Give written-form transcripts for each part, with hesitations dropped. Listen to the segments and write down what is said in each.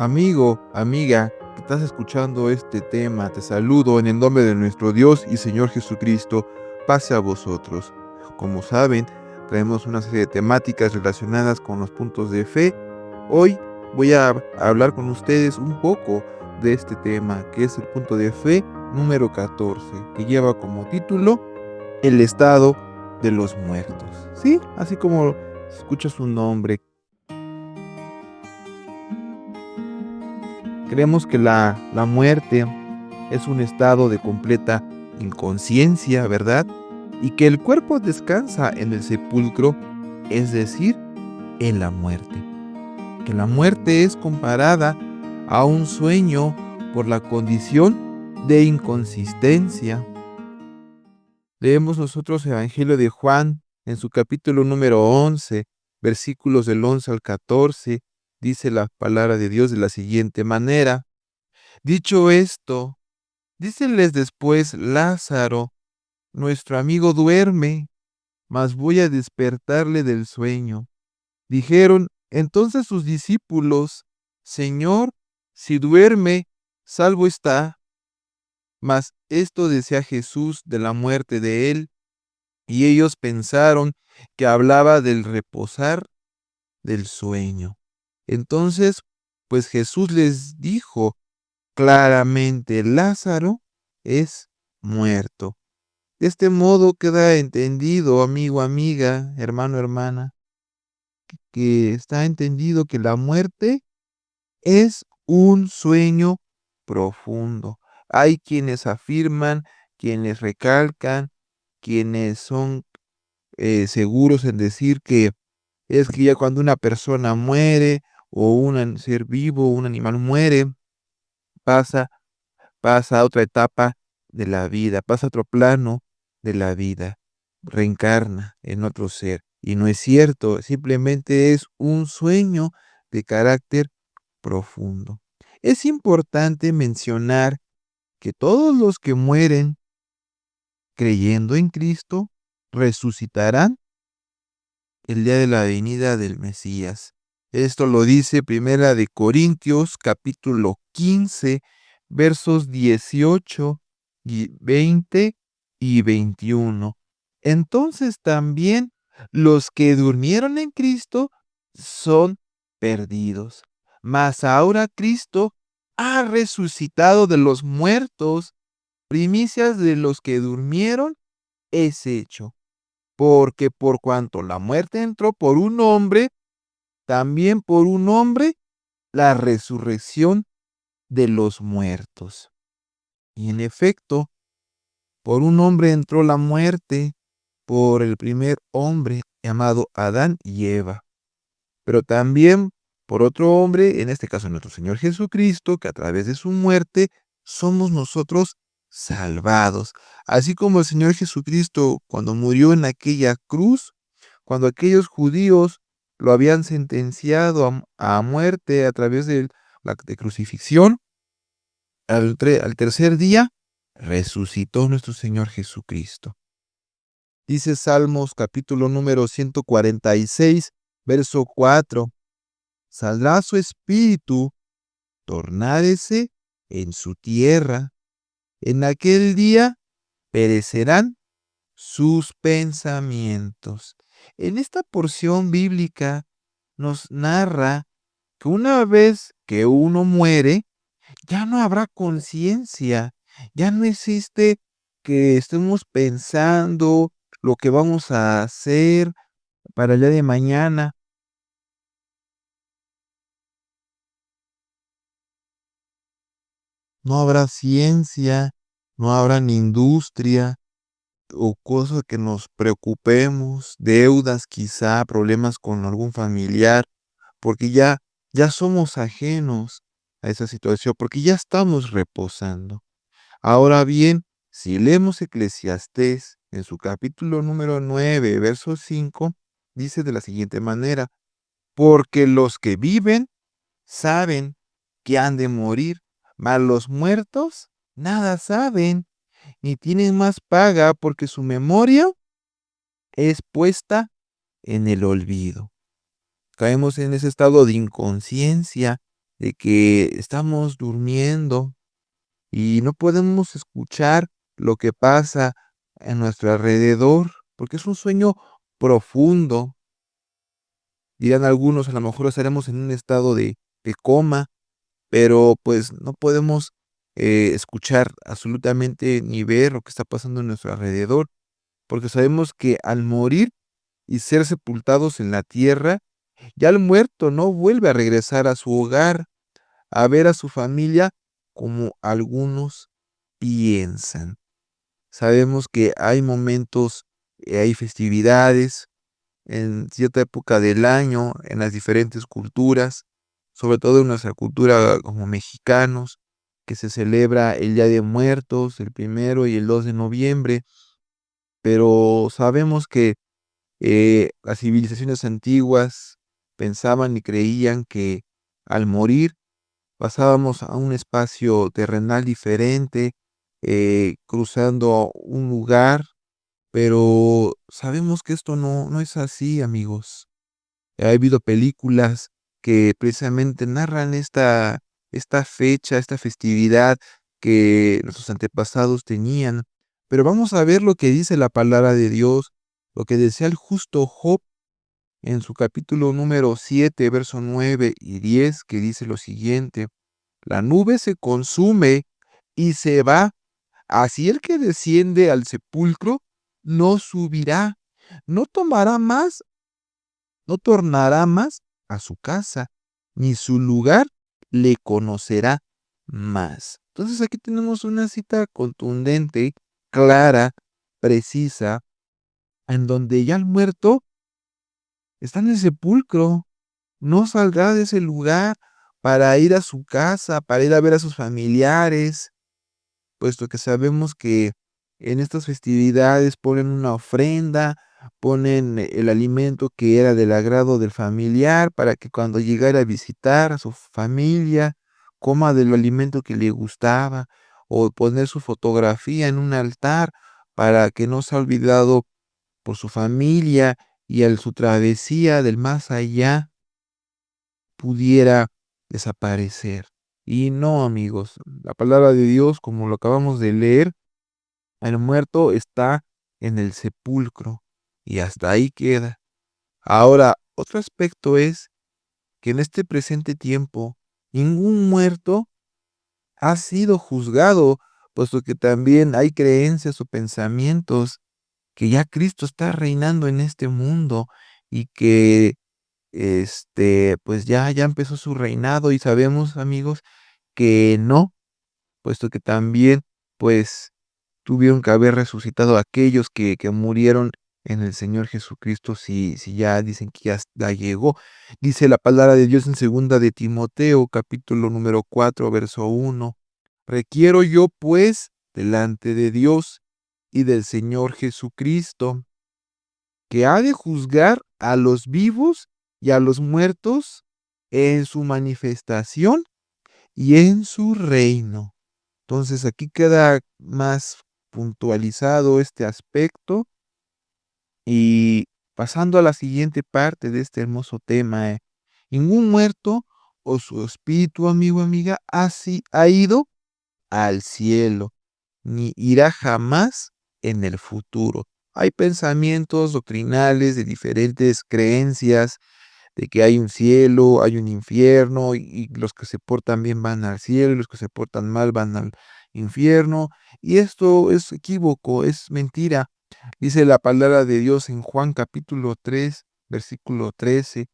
Amigo, amiga, que estás escuchando este tema, te saludo en el nombre de nuestro Dios y Señor Jesucristo, pase a vosotros. Como saben, traemos una serie de temáticas relacionadas con los puntos de fe. Hoy voy a hablar con ustedes un poco de este tema, que es el punto de fe número 14, que lleva como título El estado de los muertos. Sí, así como escucha su nombre. Creemos que la muerte es un estado de completa inconsciencia, ¿verdad? Y que el cuerpo descansa en el sepulcro, es decir, en la muerte. Que la muerte es comparada a un sueño por la condición de inconsistencia. Leemos nosotros el Evangelio de Juan en su capítulo número 11, versículos del 11 al 14, dice la palabra de Dios de la siguiente manera. Dicho esto, díceles después Lázaro, nuestro amigo duerme, mas voy a despertarle del sueño. Dijeron entonces sus discípulos, Señor, si duerme, salvo está. Mas esto decía Jesús de la muerte de él, y ellos pensaron que hablaba del reposar del sueño. Entonces, pues Jesús les dijo claramente, Lázaro es muerto. De este modo queda entendido, amigo, amiga, hermano, hermana, que está entendido que la muerte es un sueño profundo. Hay quienes afirman, quienes recalcan, quienes son seguros en decir que es que ya cuando una persona muere o un ser vivo, un animal muere, pasa pasa a otra etapa de la vida, pasa a otro plano de la vida, reencarna en otro ser. Y no es cierto, simplemente es un sueño de carácter profundo. Es importante mencionar que todos los que mueren creyendo en Cristo resucitarán el día de la venida del Mesías. Esto lo dice Primera de Corintios, capítulo 15, versos 18, y 20 y 21. Entonces también los que durmieron en Cristo son perdidos. Mas ahora Cristo ha resucitado de los muertos, primicias de los que durmieron es hecho. Porque por cuanto la muerte entró por un hombre, también por un hombre la resurrección de los muertos. Y en efecto, por un hombre entró la muerte, por el primer hombre llamado Adán y Eva. Pero también por otro hombre, en este caso nuestro Señor Jesucristo, que a través de su muerte somos nosotros salvados. Así como el Señor Jesucristo, cuando murió en aquella cruz, cuando aquellos judíos lo habían sentenciado a muerte a través de la de crucifixión, al tercer día resucitó nuestro Señor Jesucristo. Dice Salmos capítulo número 146, verso 4. Saldrá su espíritu, tornárese en su tierra. En aquel día perecerán sus pensamientos. En esta porción bíblica nos narra que una vez que uno muere, ya no habrá conciencia, ya no existe que estemos pensando lo que vamos a hacer para el día de mañana. No habrá ciencia, no habrá ni industria o cosas que nos preocupemos, deudas quizá, problemas con algún familiar, porque ya somos ajenos a esa situación, porque ya estamos reposando. Ahora bien, si leemos Eclesiastés en su capítulo número 9, verso 5, dice de la siguiente manera, porque los que viven saben que han de morir, mas los muertos nada saben, ni tienen más paga porque su memoria es puesta en el olvido. Caemos en ese estado de inconsciencia de que estamos durmiendo y no podemos escuchar lo que pasa en nuestro alrededor, porque es un sueño profundo. Dirán algunos, a lo mejor estaremos en un estado de coma, pero pues no podemos escuchar absolutamente ni ver lo que está pasando en nuestro alrededor, porque sabemos que al morir y ser sepultados en la tierra, ya el muerto no vuelve a regresar a su hogar, a ver a su familia como algunos piensan. Sabemos que hay momentos, hay festividades en cierta época del año, en las diferentes culturas, sobre todo en nuestra cultura como mexicanos, que se celebra el Día de Muertos, el 1 y el 2 de noviembre, pero sabemos que las civilizaciones antiguas pensaban y creían que al morir pasábamos a un espacio terrenal diferente, cruzando un lugar, pero sabemos que esto no es así, amigos. Ha habido películas que precisamente narran esta fecha, esta festividad que nuestros antepasados tenían. Pero vamos a ver lo que dice la palabra de Dios, lo que decía el justo Job en su capítulo número 7, verso 9 y 10, que dice lo siguiente: la nube se consume y se va, así el que desciende al sepulcro no subirá, no tomará más, no tornará más a su casa, ni su lugar le conocerá más. Entonces aquí tenemos una cita contundente, clara, precisa, en donde ya el muerto está en el sepulcro, no saldrá de ese lugar para ir a su casa, para ir a ver a sus familiares, puesto que sabemos que en estas festividades ponen una ofrenda, ponen el alimento que era del agrado del familiar para que cuando llegara a visitar a su familia, coma del alimento que le gustaba, o poner su fotografía en un altar para que no sea olvidado por su familia y al su travesía del más allá pudiera desaparecer. Y no, amigos, la palabra de Dios, como lo acabamos de leer, el muerto está en el sepulcro y hasta ahí queda. Ahora, otro aspecto es que en este presente tiempo ningún muerto ha sido juzgado, puesto que también hay creencias o pensamientos que ya Cristo está reinando en este mundo y que pues ya empezó su reinado y sabemos, amigos, que no, puesto que también, pues, tuvieron que haber resucitado aquellos que murieron en el Señor Jesucristo, si ya dicen que ya hasta llegó. Dice la palabra de Dios en segunda de Timoteo, capítulo número 4, verso 1: requiero yo, pues, delante de Dios y del Señor Jesucristo, que ha de juzgar a los vivos y a los muertos en su manifestación y en su reino. Entonces aquí queda más puntualizado este aspecto y pasando a la siguiente parte de este hermoso tema, ningún muerto o su espíritu, amigo, amiga, ha ido al cielo, ni irá jamás en el futuro. Hay pensamientos doctrinales de diferentes creencias de que hay un cielo, hay un infierno, y los que se portan bien van al cielo, y los que se portan mal van al infierno. Y esto es equívoco, es mentira. Dice la palabra de Dios en Juan capítulo 3, versículo 13: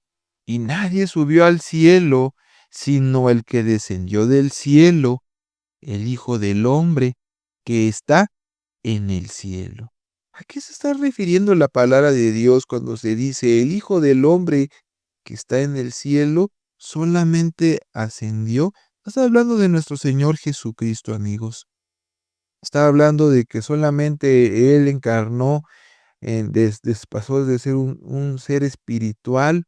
y nadie subió al cielo, sino el que descendió del cielo, el Hijo del Hombre, que está en el cielo. ¿A qué se está refiriendo la palabra de Dios cuando se dice el Hijo del Hombre que está en el cielo solamente ascendió? Está hablando de nuestro Señor Jesucristo, amigos. Está hablando de que solamente Él encarnó, pasó de ser un ser espiritual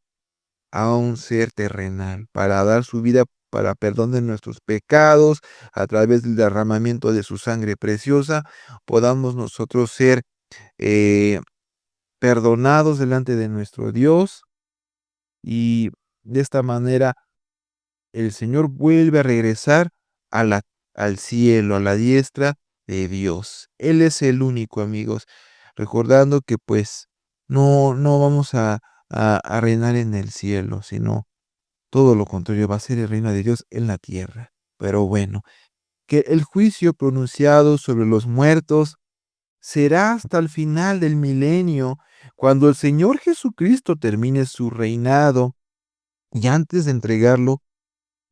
a un ser terrenal, para dar su vida para perdón de nuestros pecados, a través del derramamiento de su sangre preciosa, podamos nosotros ser eh, perdonados delante de nuestro Dios y de esta manera el Señor vuelve a regresar a al cielo, a la diestra de Dios. Él es el único, amigos. Recordando que pues no vamos a reinar en el cielo, sino todo lo contrario, va a ser el reino de Dios en la tierra. Pero bueno, que el juicio pronunciado sobre los muertos será hasta el final del milenio, cuando el Señor Jesucristo termine su reinado y antes de entregarlo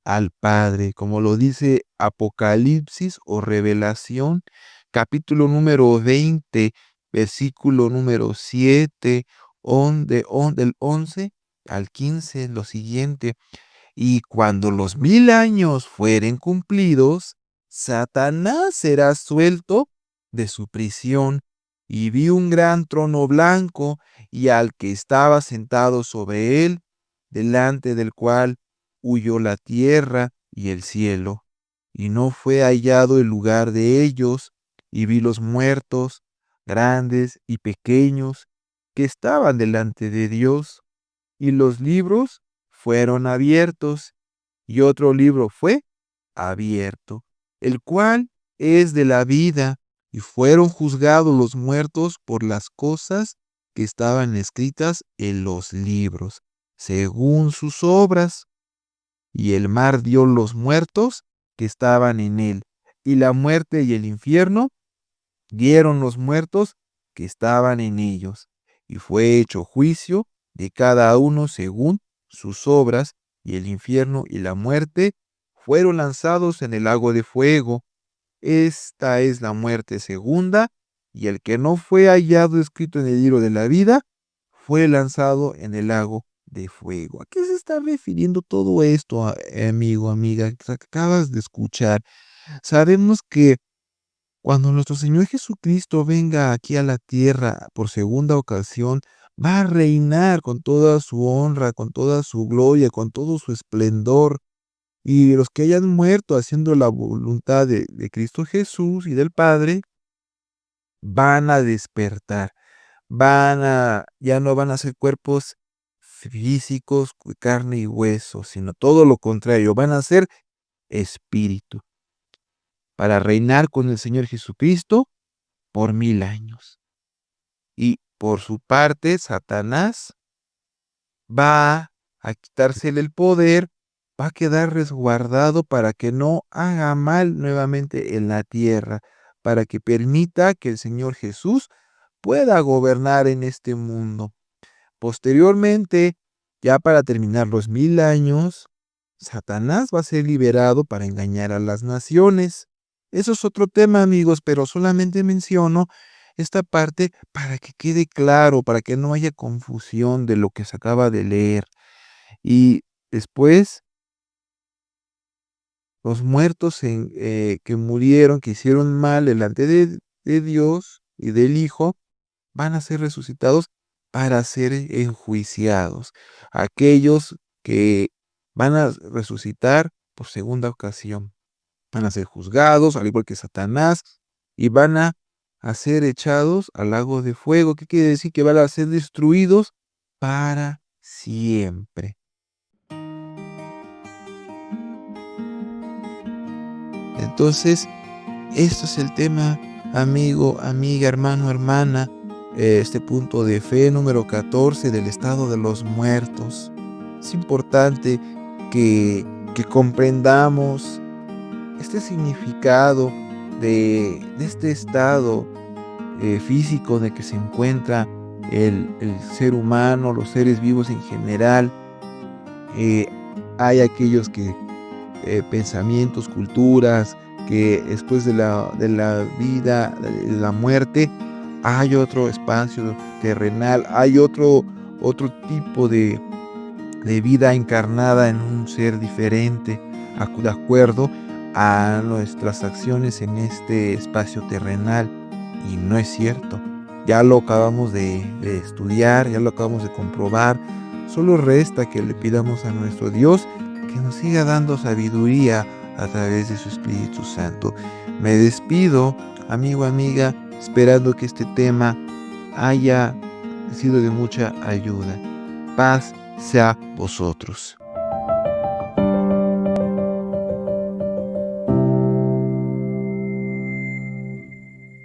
al Padre, como lo dice Apocalipsis o Revelación, capítulo número 20, versículo número 7, del 11 al 15, lo siguiente. Y cuando los 1000 años fueren cumplidos, Satanás será suelto de su prisión. Y vi un gran trono blanco y al que estaba sentado sobre él, delante del cual huyó la tierra y el cielo. Y no fue hallado el lugar de ellos, y vi los muertos, grandes y pequeños, que estaban delante de Dios, y los libros fueron abiertos, y otro libro fue abierto, el cual es de la vida, y fueron juzgados los muertos por las cosas que estaban escritas en los libros, según sus obras. Y el mar dio los muertos que estaban en él, y la muerte y el infierno dieron los muertos que estaban en ellos, y fue hecho juicio de cada uno según sus obras, y el infierno y la muerte fueron lanzados en el lago de fuego. Esta es la muerte segunda, y el que no fue hallado escrito en el libro de la vida fue lanzado en el lago de fuego. ¿A qué se está refiriendo todo esto, amigo, amiga, que acabas de escuchar? Sabemos que cuando nuestro Señor Jesucristo venga aquí a la tierra por segunda ocasión, va a reinar con toda su honra, con toda su gloria, con todo su esplendor. Y los que hayan muerto haciendo la voluntad de Cristo Jesús y del Padre, van a despertar. Ya no van a ser cuerpos físicos, carne y hueso, sino todo lo contrario, van a ser espíritu, para reinar con el Señor Jesucristo por 1000 años. Y por su parte, Satanás va a quitársele el poder, va a quedar resguardado para que no haga mal nuevamente en la tierra, para que permita que el Señor Jesús pueda gobernar en este mundo. Posteriormente, ya para terminar los 1000 años, Satanás va a ser liberado para engañar a las naciones. Eso es otro tema, amigos, pero solamente menciono esta parte para que quede claro, para que no haya confusión de lo que se acaba de leer. Y después, los muertos que murieron, que hicieron mal delante de Dios y del Hijo, van a ser resucitados para ser enjuiciados. Aquellos que van a resucitar por segunda ocasión van a ser juzgados, al igual que Satanás, y van a ser echados al lago de fuego. ¿Qué quiere decir? Que van a ser destruidos para siempre. Entonces, esto es el tema, amigo, amiga, hermano, hermana, este punto de fe número 14 del estado de los muertos. Es importante que comprendamos este significado de este estado físico de que se encuentra el ser humano, los seres vivos en general. Hay aquellos que pensamientos, culturas, que después de la vida, de la muerte, hay otro espacio terrenal, hay otro tipo de vida encarnada en un ser diferente, de acuerdo a nuestras acciones en este espacio terrenal. Y no es cierto. Ya lo acabamos de estudiar, ya lo acabamos de comprobar. Solo resta que le pidamos a nuestro Dios que nos siga dando sabiduría a través de su Espíritu Santo. Me despido, amigo, amiga, esperando que este tema haya sido de mucha ayuda. Paz sea vosotros.